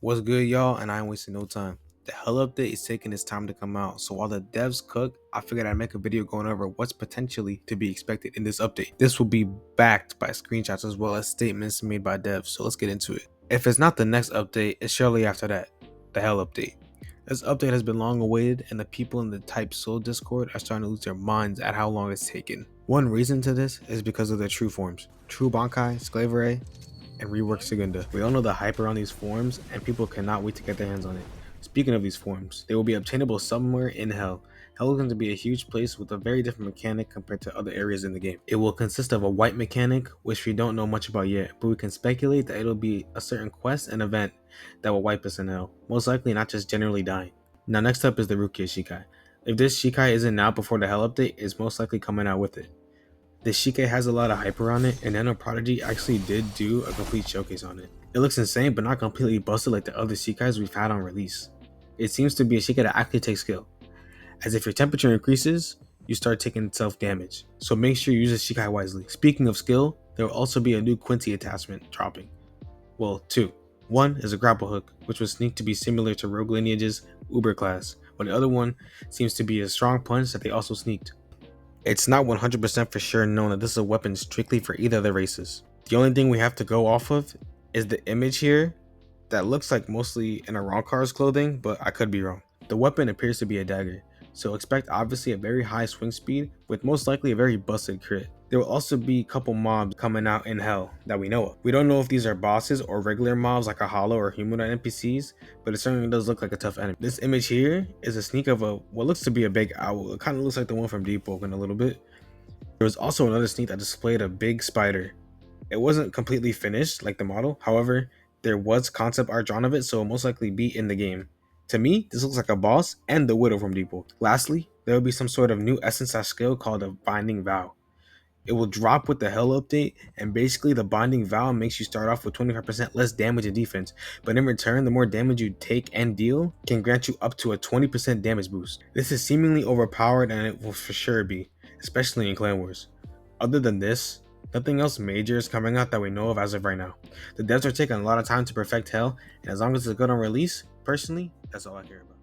What's good, y'all? And I ain't wasting no time. The Hell update is taking its time to come out, so while the devs cook, I figured I'd make a video going over what's potentially to be expected in this update. This will be backed by screenshots as well as statements made by devs, so let's get into it. If it's not the next update, it's surely after that, the Hell update. This update has been long awaited, and the people in the Type Soul Discord are starting to lose their minds at how long it's taken. One reason to this is because of their true forms, True Bankai, Sclavere, and rework Segunda. We all know the hype around these forms, and people cannot wait to get their hands on it. Speaking of these forms, they will be obtainable somewhere in Hell. Hell is going to be a huge place with a very different mechanic compared to other areas in the game. It will consist of a white mechanic, which we don't know much about yet, but we can speculate that it'll be a certain quest and event that will wipe us in Hell, most likely not just generally dying. Now next up is the Rukia Shikai. If this Shikai isn't out before the Hell update, it's most likely coming out with it. The Shike has a lot of hype around it, and Nano Prodigy actually did do a complete showcase on it. It looks insane, but not completely busted like the other Shikais we've had on release. It seems to be a Shike that actually takes skill, as if your temperature increases, you start taking self damage, so make sure you use the Shikai wisely. Speaking of skill, there will also be a new Quincy attachment dropping. Well, two. One is a grapple hook, which was sneaked to be similar to Rogue Lineage's Uber class, while the other one seems to be a strong punch that they also sneaked. It's not 100% for sure known that this is a weapon strictly for either of the races. The only thing we have to go off of is the image here that looks like mostly in Arrancar's clothing, but I could be wrong. The weapon appears to be a dagger, so expect obviously a very high swing speed with most likely a very busted crit. There will also be a couple mobs coming out in Hell that we know of. We don't know if these are bosses or regular mobs like a hollow or humanoid NPCs, but it certainly does look like a tough enemy. This image here is a sneak of what looks to be a big owl. It kind of looks like the one from Deep Woken a little bit. There was also another sneak that displayed a big spider. It wasn't completely finished like the model, however, there was concept art drawn of it, so it'll most likely be in the game. To me, this looks like a boss and the Widow from Deep Woken. Lastly, there will be some sort of new essence skill called a Binding Vow. It will drop with the Hell update, and basically the Binding Vow makes you start off with 25% less damage and defense, but in return, the more damage you take and deal can grant you up to a 20% damage boost. This is seemingly overpowered, and it will for sure be, especially in Clan Wars. Other than this, nothing else major is coming out that we know of as of right now. The devs are taking a lot of time to perfect Hell, and as long as it's good on release, personally, that's all I care about.